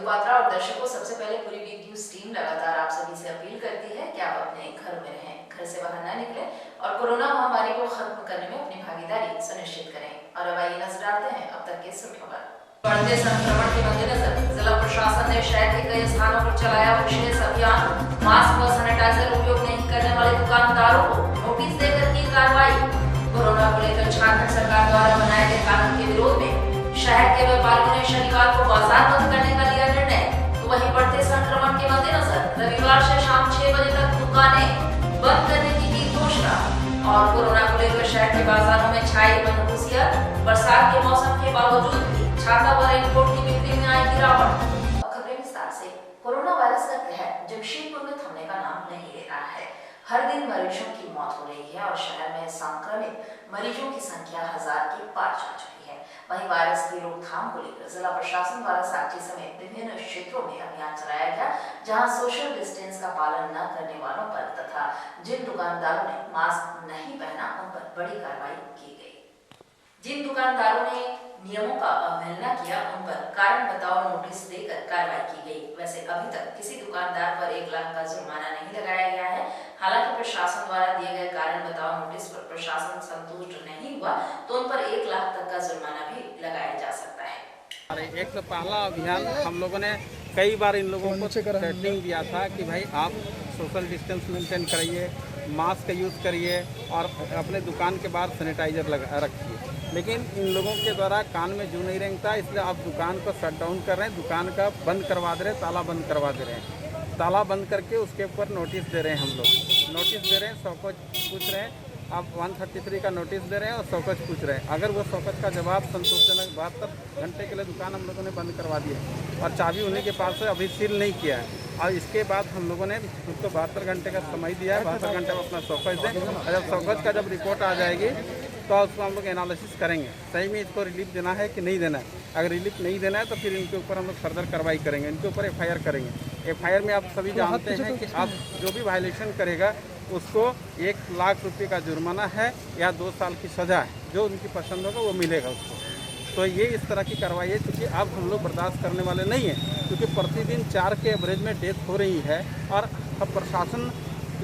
पात्रा और दर्शकों, सबसे पहले पूरी वीक न्यूज टीम लगातार आप सभी से अपील करती है कि आप अपने घर में रहें, घर से बाहर न निकलें और कोरोना महामारी को खत्म करने में अपनी भागीदारी सुनिश्चित करें। और अब आइए नजर डालते हैं अब तक के सुर्खियों पर। बढ़ते संक्रमण के मद्देनजर जिला प्रशासन ने शहर के कई स्थानों पर चलाया विशेष अभियान। मास्क व सैनिटाइजर उपयोग नहीं करने वाले दुकानदारों को नोटिस देकर की कार्रवाई। कोरोना को लेकर झारखंड सरकार द्वारा बनाए गए कानून के विरोध में शहर के व्यापारियों ने शनिवार को बाजार बंद करने का लिया निर्णय। तो वहीं बढ़ते संक्रमण के मद्देनजर रविवार से शाम 6 बजे तक दुकानें बंद करने की घोषणा। और कोरोना को लेकर शहर के बाजारों में छाई मनहूसियत। बरसात के मौसम के बावजूद भी छाता व रेनकोट की बिक्री में आई गिरावट। खबरें विस्तार से। कोरोना वायरस का कहर जमशेदपुर में थमने का नाम नहीं ले रहा है। हर दिन मरीजों की मौत हो रही है और शहर में संक्रमित मरीजों की संख्या 1000 के पार जा चुकी है। वहीं वायरस की रोकथाम को लेकर जिला प्रशासन द्वारा साक्षी समेत विभिन्न क्षेत्रों में अभियान चलाया गया, जहां सोशल डिस्टेंस का पालन न करने वालों पर तथा जिन दुकानदारों ने मास्क नहीं पहना उन पर बड़ी कार्रवाई की गई। जिन दुकानदारों ने नियमों का अवहेलना किया उन पर कारण बताओ नोटिस देकर कार्रवाई की गई। वैसे अभी तक किसी दुकानदार पर 1 लाख का जुर्माना नहीं लगाया गया है। हालांकि प्रशासन द्वारा दिए गए कारण बताओ नोटिस पर प्रशासन संतुष्ट नहीं हुआ तो उन पर 1 लाख तक का जुर्माना भी लगाया जा सकता है। अरे एक तो पहला अभियान हम लोगों ने कई बार इन लोगों को ट्रेनिंग दिया था कि भाई आप सोशल डिस्टेंस मेंटेन करिए, मास्क यूज़ करिए और अपने दुकान के बाहर सैनिटाइजर रखिए। लेकिन इन लोगों के द्वारा कान में जू नहीं रेंगता, इसलिए आप दुकान को शट डाउन कर रहे हैं, दुकान का बंद करवा दे रहे हैं, ताला बंद करवा दे रहे हैं। ताला बंद करके उसके ऊपर नोटिस दे रहे हैं, हम लोग नोटिस दे रहे हैं, 100 को पूछ रहे हैं। आप 133 का नोटिस दे रहे हैं और 100 को पूछ रहे हैं। अगर वो 100 का जवाब संतोषजनक 72 घंटे के लिए दुकान हम लोगों ने बंद करवा दी है और चाबी उन्हीं के पास है, अभी सील नहीं किया है। और इसके बाद हम लोगों ने उसको 72 घंटे का समय दिया है, 72 घंटे में अपना 100 दें और जब 100 का जब रिपोर्ट आ जाएगी तो उसको हम लोग एनालिसिस करेंगे सही में इसको रिलीफ देना है कि नहीं देना है। अगर रिलीफ नहीं देना है तो फिर इनके ऊपर हम लोग फर्दर कार्रवाई करेंगे, इनके ऊपर FIR करेंगे। FIR में आप सभी जानते हैं कि आप जो भी वायलेशन करेगा उसको 1 लाख रुपये का जुर्माना है या 2 साल की सज़ा है, जो उनकी पसंद होगा वो मिलेगा उसको। तो ये इस तरह की कार्रवाई है, क्योंकि अब हम लोग बर्दाश्त करने वाले नहीं हैं, क्योंकि प्रतिदिन 4 के एवरेज में डेथ हो रही है और अब प्रशासन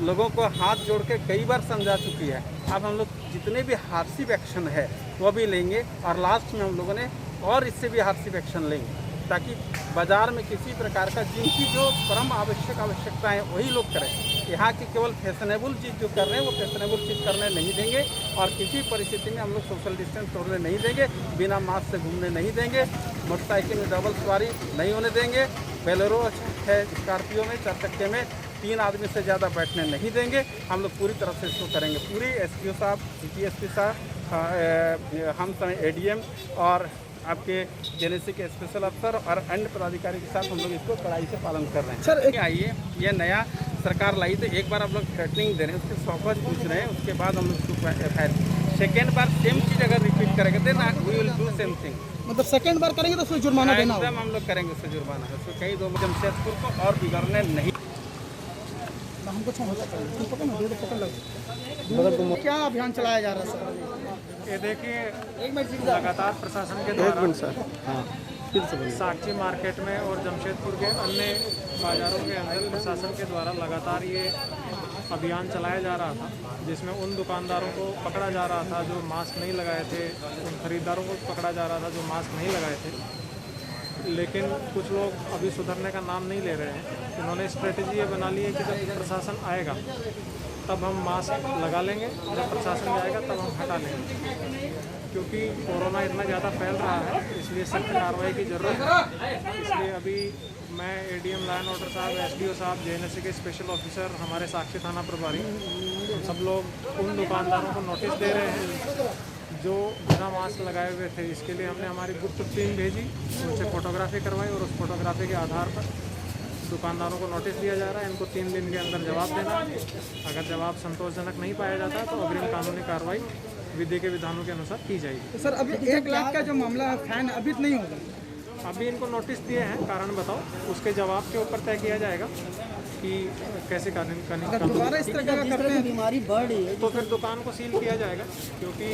लोगों को हाथ जोड़ के कई बार समझा चुकी है। अब हम लोग जितने भी हार्सिव एक्शन है वो भी लेंगे और लास्ट में हम लोगों ने और इससे भी हार्सिव एक्शन लेंगे, ताकि बाज़ार में किसी प्रकार का जिनकी जो परम आवश्यकताएँ हैं वही लोग करें। यहाँ की केवल फैशनेबल चीज़ जो कर रहे हैं वो फैशनेबल चीज़ करने नहीं देंगे और किसी परिस्थिति में हम लोग सोशल डिस्टेंस तोड़ने नहीं देंगे, बिना मास्क से घूमने नहीं देंगे, मोटरसाइकिल में डबल सवारी नहीं होने देंगे, बोलेरो है स्कॉर्पियो में 4 चक्के में 3 आदमी से ज़्यादा बैठने नहीं देंगे। हम लोग पूरी तरह से इसको करेंगे। पूरी SPO साहब, CPSP साहब, हम समय ADM और आपके JNC के स्पेशल अफसर और अन्य पदाधिकारी के साथ हम लोग इसको कड़ाई से पालन कर रहे हैं। सर आइए, ये नया सरकार लाई तो एक बार आप लोग ट्रेनिंग दे रहे हैं, उसके 100 पूछ रहे हैं, उसके बाद हम लोग उसको FIR सेकेंड बार सेम चीज़ अगर रिपीट करेंगे then we will do same thing. मतलब सेकेंड बार करेंगे तो उसमें जुर्माना देना होगा। हम लोग करेंगे उससे जुर्माना, उसको कहीं दो जमशेदपुर को और बिगड़ने नहीं। हमको क्या अभियान चलाया जा रहा है सर? ये देखिए, लगातार प्रशासन के द्वारा साक्षी मार्केट में और जमशेदपुर के अन्य बाज़ारों के अंदर प्रशासन के द्वारा लगातार ये अभियान चलाया जा रहा था, जिसमें उन दुकानदारों को पकड़ा जा रहा था जो मास्क नहीं लगाए थे, उन खरीदारों को पकड़ा जा रहा था जो मास्क नहीं लगाए थे। लेकिन कुछ लोग अभी सुधरने का नाम नहीं ले रहे हैं। इन्होंने स्ट्रेटजी ये बना ली है कि जब प्रशासन आएगा तब हम मास्क लगा लेंगे, जब प्रशासन जाएगा तब हम हटा लेंगे, क्योंकि कोरोना इतना ज़्यादा फैल रहा है, इसलिए सख्त कार्रवाई की ज़रूरत है। इसलिए अभी मैं ADM लॉ एंड ऑर्डर साहब, SDO साहब, JNC के स्पेशल ऑफिसर, हमारे साक्षी थाना प्रभारी, सब लोग उन दुकानदारों को नोटिस दे रहे हैं जो बिना मास्क लगाए हुए थे। इसके लिए हमने हमारी गुप्त टीम भेजी, उनसे फोटोग्राफी करवाई और उस फोटोग्राफी के आधार पर दुकानदारों को नोटिस दिया जा रहा है। इनको 3 दिन के अंदर जवाब देना है। अगर जवाब संतोषजनक नहीं पाया जाता तो अग्रिम कानूनी कार्रवाई विधि के विधानों के अनुसार की जाएगी। तो सर अभी 1 लाख का जो मामला है फाइन अभी नहीं होगा? अभी इनको नोटिस दिए हैं, कारण बताओ, उसके जवाब के ऊपर तय किया जाएगा कि कैसे दोबारा इस तरह का करते हैं बीमारी बढ़ रही है तो फिर दुकान को सील किया जाएगा, क्योंकि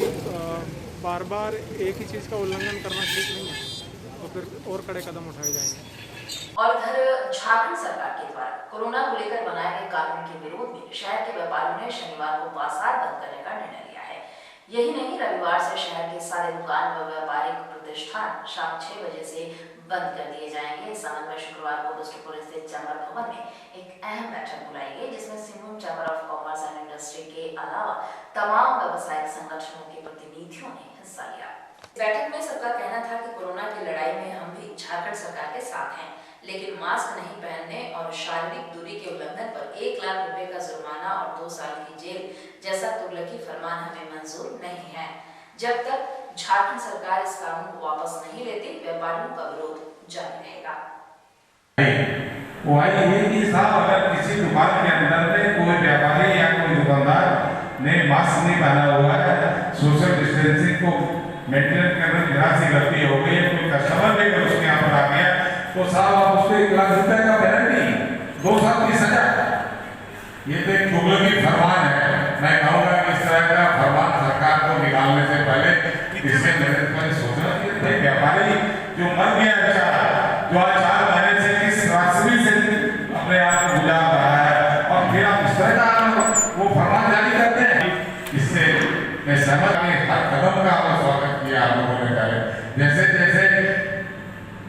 बार बार एक ही चीज़ का उल्लंघन करना ठीक नहीं है, तो फिर और कड़े कदम उठाए जाएंगे। और इधर झारखंड सरकार के द्वारा कोरोना को लेकर बनाए गए कानून के विरोध में शहर के व्यापारियों ने शनिवार को बाजार बंद करने का निर्णय लिया है। यही नहीं, रविवार से शहर के सारे दुकान व व्यापारिक प्रतिष्ठान शाम 6 बजे से बंद कर दिए जाएंगे। इस संबंध में शुक्रवार को बिस्टुपुर स्थित चैम्बर भवन में एक अहम बैठक बुलाई गई, जिसमें Singhbhum chamber of commerce and industry के अलावा तमाम व्यावसायिक संगठनों के प्रतिनिधियों ने हिस्सा लिया। बैठक में सबका कहना था कि कोरोना की लड़ाई में हम भी झारखंड सरकार के साथ हैं, लेकिन मास्क नहीं पहनने और शारीरिक दूरी के उल्लंघन पर 1 लाख रुपए का जुर्माना और 2 साल की जेल जैसा तुगलकी फरमान हमें मंजूर नहीं है। जब तक झारखंड सरकार इस कानून को वापस नहीं लेती, व्यापारियों का विरोध जारी रहेगा। वो ये कि साहब अगर किसी दुकान के अंदर में कोई व्यापारी या कोई दुकानदार ने मास्क नहीं पहना हुआ है, सोशल डिस्टेंसिंग को मेंटेन करने में जरा सी गलती हो गई, कोई कस्टमर लेकर उसके यहाँ पर आ गया तो साहब आप उसको 1 लाख रुपए का पेनल्टी, 2 साल की सजा। ये तो एक तुगलकी फरमान है। मैं कहूँगा कि इस तरह का फरमान सरकार को निकालने से पहले इससे मेरे पर सोचना चाहिए। व्यापारी जो मर गया बेचारा, जो आज 4 महीने से किस राशि से अपने आप को गुजार रहा है, और फिर आप इस तरह का वो फरमान जारी करते हैं। इससे मैं सहमत हूँ, हर कदम का आपका स्वागत किया आप लोगों ने करे। जैसे जैसे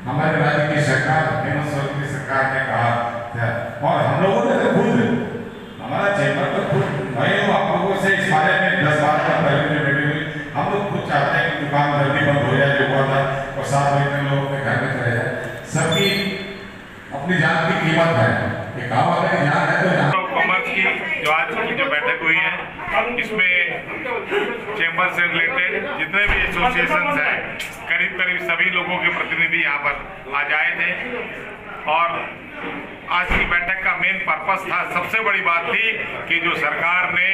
हमारे राज्य की सरकार, हेमंत सोरेन की सरकार ने कहा था, और हम लोगों ने तो खुद, हमारा चैम्बर तो खुद, मैं आप लोगों से इस बारे में 10 बार पहले जो मीटिंग हुई, हम लोग खुद चाहते हैं कि दुकान जल्दी बंद हो जाए जो हुआ था, और 7 बजे तक लोग अपने घर में चले जाए। सबकी अपनी जान की कीमत है, ये काम अगर जान है तो जान। कॉमर्स की जो आज की जो बैठक हुई है, इसमें चैम्बर से रिलेटेड जितने भी एसोसिएशंस हैं, करीब करीब सभी लोगों के प्रतिनिधि यहाँ पर आ जाए थे। और आज की बैठक का मेन पर्पस था, सबसे बड़ी बात थी कि जो सरकार ने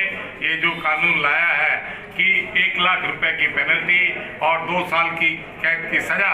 ये जो कानून लाया है कि 1 लाख रुपए की पेनल्टी और 2 साल की कैद की सजा,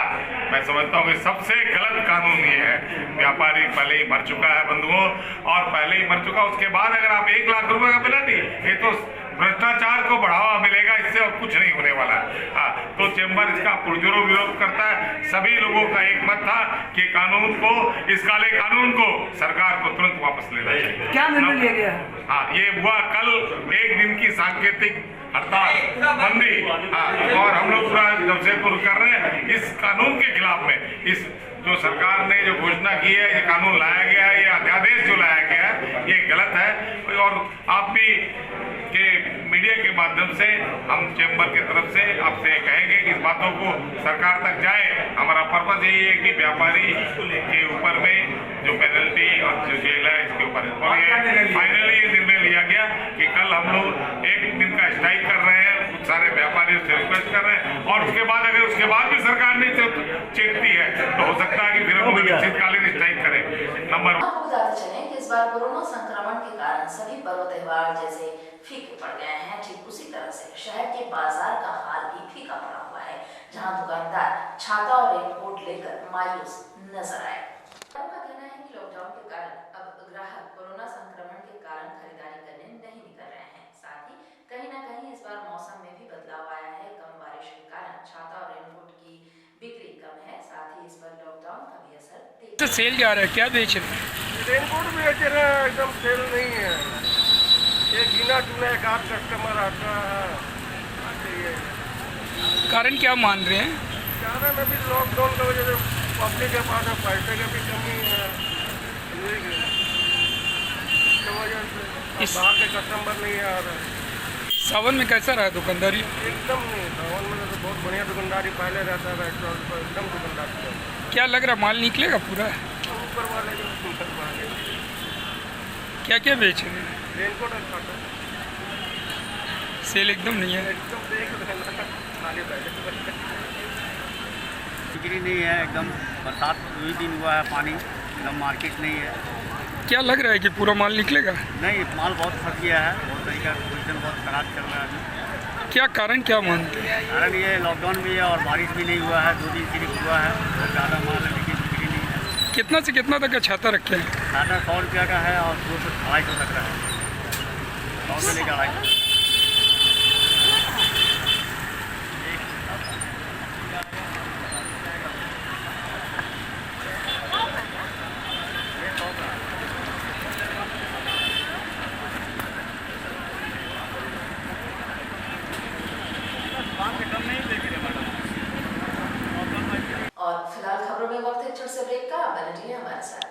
मैं समझता हूँ कि सबसे गलत कानून ये है। व्यापारी पहले ही मर चुका है बंधुओं, और पहले ही मर चुका, उसके बाद अगर आप 1 लाख रुपए का पेनल्टी, ये तो भ्रष्टाचार को बढ़ावा मिलेगा, इससे और कुछ नहीं होने वाला है। हाँ, तो चैम्बर इसका पुरजोरों विरोध करता है। सभी लोगों का एक मत था कि कानून को, इस काले कानून को सरकार को तुरंत वापस लेना चाहिए। क्या निर्णय लिया गया? हाँ, ये हुआ कल 1 दिन की सांकेतिक हड़ताल बंदी। हाँ, और हम लोग पूरा जमशेदपुर कर रहे हैं इस कानून के खिलाफ में। इस जो सरकार ने जो घोषणा की है, ये कानून लाया गया है, ये अध्यादेश जो लाया गया है, ये गलत है। और आप भी के मीडिया के माध्यम से हम चैम्बर की तरफ से आपसे कहेंगे कि इस बातों को सरकार तक जाए। हमारा पर्पस यही है कि व्यापारी के ऊपर में जो पेनल्टी और जो जेल है, इसके ऊपर, और ये फाइनली ये निर्णय लिया गया कि कल हम लोग 1 दिन का स्ट्राइक कर रहे हैं, कुछ सारे व्यापारियों से रिक्वेस्ट कर रहे हैं, और उसके बाद अगर उसके बाद भी सरकार नहीं चेतती है तो हो सकता है कि फिर हम अनिश्चितकालीन स्ट्राइक करें। नंबर आपको बताते चलें कि इस बार कोरोना संक्रमण के कारण सभी पर्व त्योहार जैसे फीके पड़ गए हैं। ठीक उसी तरह से शहर के बाजार का हाल भी फीका पड़ा हुआ है, जहां दुकानदार छाता और रेनकोट लेकर मायूस नजर आए। का कहना है कि लॉकडाउन के कारण अब ग्राहक कोरोना संक्रमण के कारण खरीदारी करने नहीं निकल रहे हैं। साथ ही कहीं ना कहीं इस बार मौसम में भी बदलाव आया है। कम बारिश के कारण छाता और रेनकोट की बिक्री कम है। साथ ही इस पर लॉकडाउन का भी असर सेल जा रहा है, क्या बेच रहे हैं? रेनकोट भी बेच रहे हैं, एकदम सेल नहीं है। ये गिना चुना एक आध कस्टमर आता है। कारण क्या मान रहे हैं? कारण अभी लॉकडाउन की वजह से पब्लिक के पास पैसे की भी कमी है, इसकी वजह से बाहर के कस्टमर नहीं आ रहे। सावन में कैसा रहा दुकानदारी? एकदम नहीं, सावन में तो बहुत बढ़िया दुकानदारी पहले रहता था, एकदम दुकानदारी। क्या लग रहा माल निकलेगा पूरा? ऊपर वाले जो ऊपर वाले क्या क्या बेच रहे हैं? रेनकोट और छाता सेल एकदम नहीं है। एकदम देख रहे खाली पैसे बिक्री नहीं है, एकदम बरसात 2 दिन हुआ है, पानी एकदम मार्केट नहीं है। क्या लग रहा है कि पूरा माल निकलेगा? नहीं, माल बहुत फंस गया है, बहुत तरीका पोजिशन बहुत खराब चल रहा है अभी। क्या कारण क्या मानते हैं? कारण ये लॉकडाउन भी है और बारिश भी नहीं हुआ है, 2 दिन सिर्फ हुआ है, बहुत ज़्यादा माल है लेकिन बिक्री नहीं है। कितना से कितना तक का छाता रखे हैं? छाता 100 रुपया का है और 200 250 तक का है, 100 से लेकर 250। बने रहिए हमारे साथ।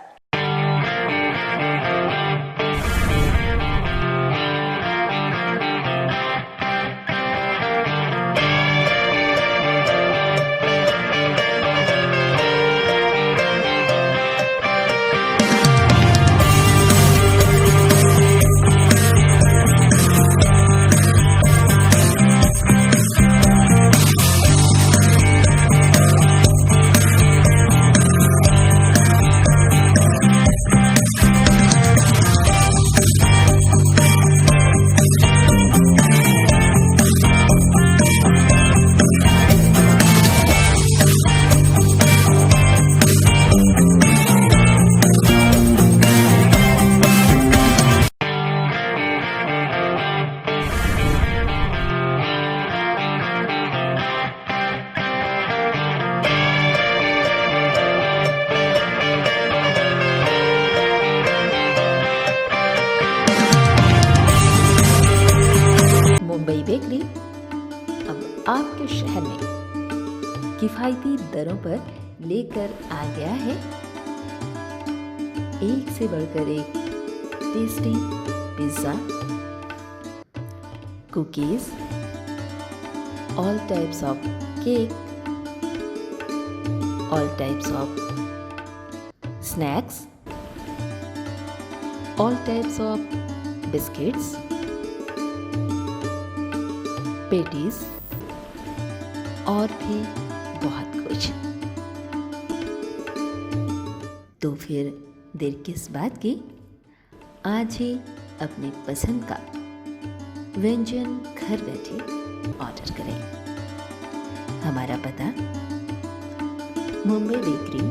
मुंबई बेकरी अब आपके शहर में किफ़ायती दरों पर लेकर आ गया है एक से बढ़कर एक tasty pizza, cookies, all types of cake, all types of snacks, all types of biscuits, patties और भी बहुत कुछ। तो फिर देर किस बात की, आज ही अपनी पसंद का व्यंजन घर बैठे ऑर्डर करें। हमारा पता Mumbai bakery,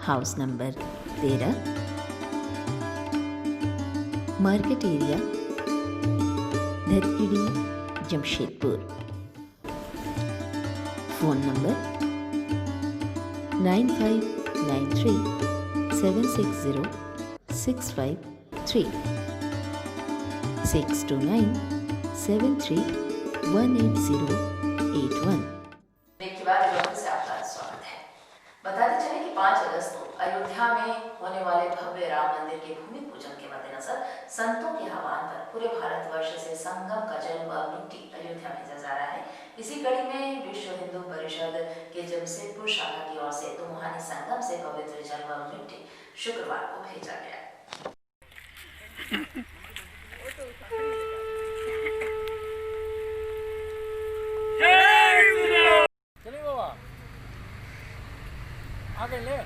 house number 13, market area, धरतीडी, जमशेदपुर। Phone number 9593760653 62973188081। ब्रेक के बाद फिर से आपका स्वागत है। बताते चले कि 5 अगस्त को अयोध्या में होने वाले भव्य राम मंदिर के भूमि पूजन के मद्देनजर संतों के आह्वान पर पूरे भारतवर्ष से संगम का जल व मिट्टी अयोध्या भेजा जा रहा है। इसी कड़ी में विश्व हिंदू परिषद के जमशेदपुर शाखा की ओर से तुमुहानी संगम से पवित्र जल व मिट्टी शुक्रवार को भेजा गया। आगे ले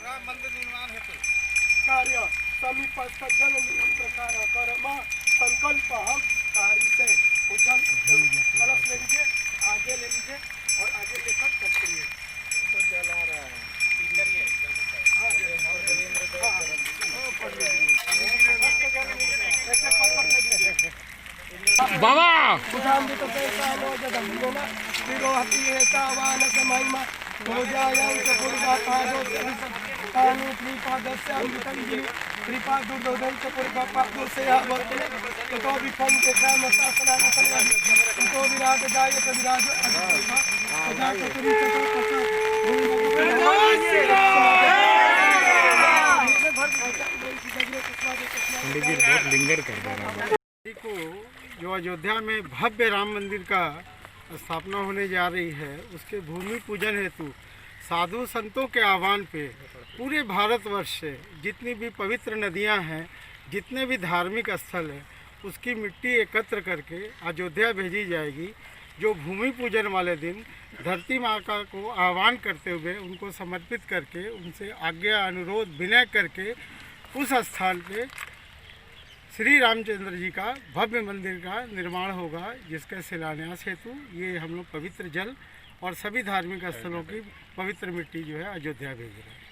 राम मंदिर निर्माण हेतु कार्य समीपस्थ जल नियम प्रकार कर्म संकल्प हम कार्य से उज्जवल कलश ले लीजिए, आगे ले लीजिए और आगे लेकर करिए। तो जल आ रहा है, बाबा कृपा दुर्दोधन से पूर्व से यह भक्त तो विफल देखा मस्तासना तो विराट जाय तो विराज लिंगर कर को जो अयोध्या में भव्य राम मंदिर का स्थापना होने जा रही है, उसके भूमि पूजन हेतु साधु संतों के आह्वान पे पूरे भारतवर्ष से जितनी भी पवित्र नदियां हैं, जितने भी धार्मिक स्थल हैं, उसकी मिट्टी एकत्र करके अयोध्या भेजी जाएगी। जो भूमि पूजन वाले दिन धरती माता को आह्वान करते हुए उनको समर्पित करके उनसे आज्ञा अनुरोध विनय करके उस स्थान पे श्री रामचंद्र जी का भव्य मंदिर का निर्माण होगा, जिसके शिलान्यास हेतु ये हम लोग पवित्र जल और सभी धार्मिक स्थलों की पवित्र मिट्टी जो है अयोध्या भेज रहे हैं।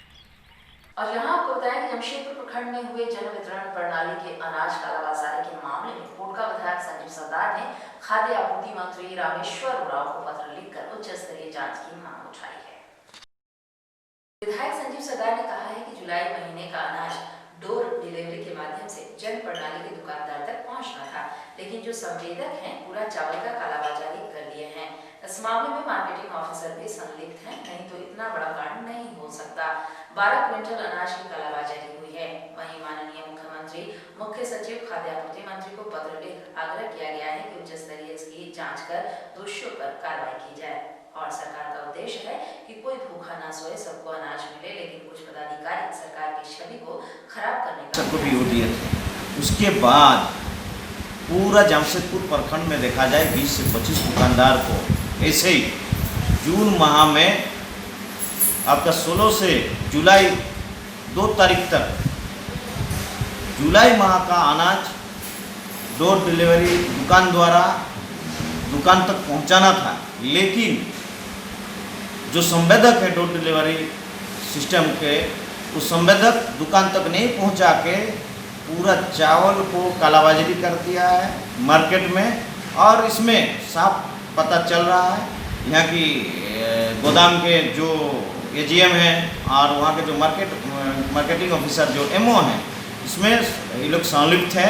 और यहाँ आपको बताया कि जमशेदपुर प्रखंड में हुए जन वितरण प्रणाली के अनाज कालाबाजारी के मामले में पोटका विधायक संजीव सरदार ने खाद्य आपूर्ति मंत्री रामेश्वर उरांव को पत्र लिखकर उच्च स्तरीय जांच की मांग उठाई है। विधायक संजीव सरदार ने कहा है कि जुलाई महीने का अनाज डोर डिलीवरी के माध्यम से जन प्रणाली के दुकानदार तक पहुंचना था, लेकिन जो संवेदक हैं पूरा चावल का कालाबाजारी कर लिए हैं। इस मामले में मार्केटिंग ऑफिसर भी संलिप्त हैं, नहीं तो 12 क्विंटल अनाज की कालाबाजारी हुई है। वहीं माननीय मुख्यमंत्री, मुख्य सचिव, खाद्य आपूर्ति मंत्री को पत्र लिख आग्रह किया गया है कि उच्च स्तरीय इसकी जांच कर दोषियों पर कार्रवाई की जाए। और सरकार का उद्देश्य है कि कोई भूखा ना सोए, सबको अनाज मिले, लेकिन कुछ पदाधिकारी सरकार की छवि को खराब करने का उसके बाद पूरा जमशेदपुर प्रखंड में देखा जाए 20 से 25 दुकानदार को ऐसे ही जून माह में आपका 16 से जुलाई 2 तारीख तक जुलाई माह का अनाज डोर डिलीवरी दुकान द्वारा दुकान तक पहुंचाना था, लेकिन जो संवेदक है डोर डिलीवरी सिस्टम के, उस संवेदक दुकान तक नहीं पहुंचा के पूरा चावल को कालाबाजारी कर दिया है मार्केट में। और इसमें साफ पता चल रहा है यहाँ की गोदाम के जो एजीएम हैं और वहाँ के जो मार्केटिंग ऑफिसर जो एमओ हैं, इसमें ये लोग संलिप्त है।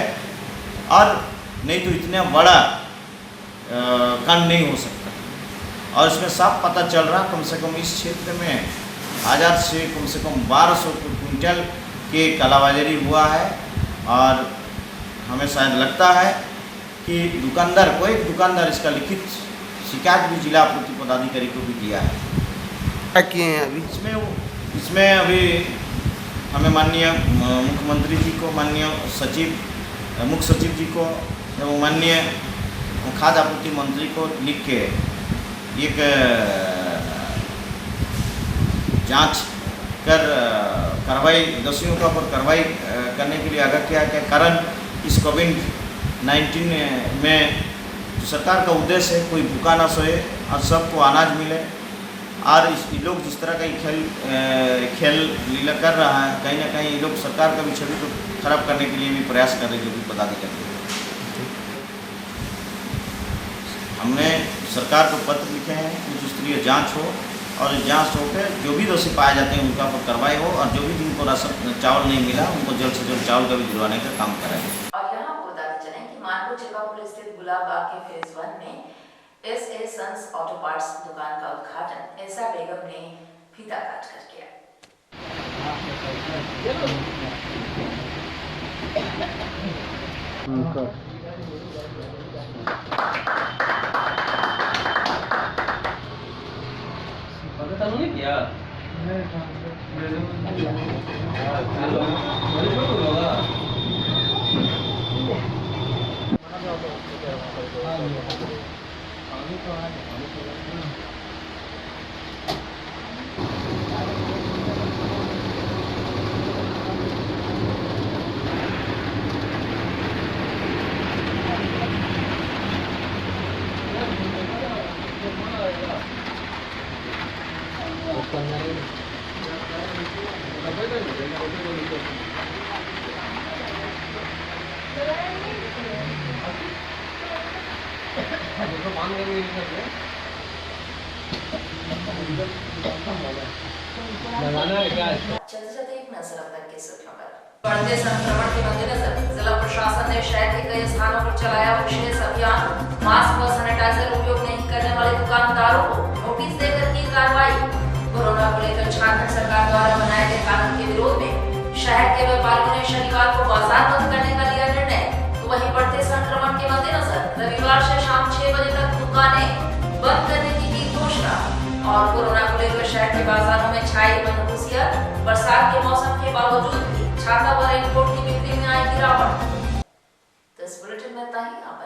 और नहीं तो इतना बड़ा कांड नहीं हो सकता। और इसमें साफ पता चल रहा कम से कम इस क्षेत्र में 1000 से कम 1200 क्विंटल के कालाबाजारी हुआ है। और हमें शायद लगता है कि कोई दुकानदार इसका लिखित शिकायत भी जिला आपूर्ति पदाधिकारी को भी दिया है। क्या किए हैं अभी इसमें अभी हमें माननीय मुख्यमंत्री जी को, माननीय मुख्य सचिव जी को एवं माननीय खाद्य आपूर्ति मंत्री को लिख के एक जांच कर कार्रवाई दोषियों का ऊपर कार्रवाई करने के लिए आग्रह किया है। कारण इस कोविड-19 में जो सरकार का उद्देश्य है कोई भूखा ना सोए और सबको अनाज मिले। और ये लोग जिस तरह का खेल लीला कर रहा है, कहीं ना कहीं ये लोग सरकार का भी छवि को खराब करने के लिए भी प्रयास कर रहे हैं, जो भी पदाधिकारी। हमने सरकार को पत्र लिखे हैं कि उच्च स्तरीय जाँच हो और जांच होकर जो भी दोषी पाए जाते हैं उनका पर कार्रवाई हो। और जो भी जिनको राशन चावल नहीं मिला उनको जल्द से जल्द चावल का भी दिलवाने का काम करेंगे। और यहाँ आपको बताते चलें कि मानपुर चिकापुर स्थित गुलाब बाग के फेज 1 में SA सन्स ऑटो पार्ट्स दुकान का उद्घाटन ऐसा बेगम ने फीता काट कर किया। चलते एक नजर अब तक के सुर्खियों पर। बढ़ते संक्रमण के मद्देनजर जिला प्रशासन ने शहर के कई स्थानों पर चलाया विशेष अभियान। मास्क व सैनिटाइजर उपयोग नहीं करने वाले दुकानदारों को नोटिस देकर की कार्रवाई। कोरोना को लेकर झारखंड सरकार द्वारा बनाए गए कानून के विरोध में शहर के व्यापारियों ने शनिवार को बाजार बंद करने का लिया निर्णय। तो वहीं बढ़ते संक्रमण के मद्देनजर रविवार से शाम 6 बजे तक दुकानें बंद करने की घोषणा। और कोरोना को लेकर शहर के बाजारों में छाई मनहूसियत। बरसात के मौसम के बावजूद भी छाता व रेनकोट की बिक्री में आई गिरावट। तो इस बुलेटिन में इतना ही। आप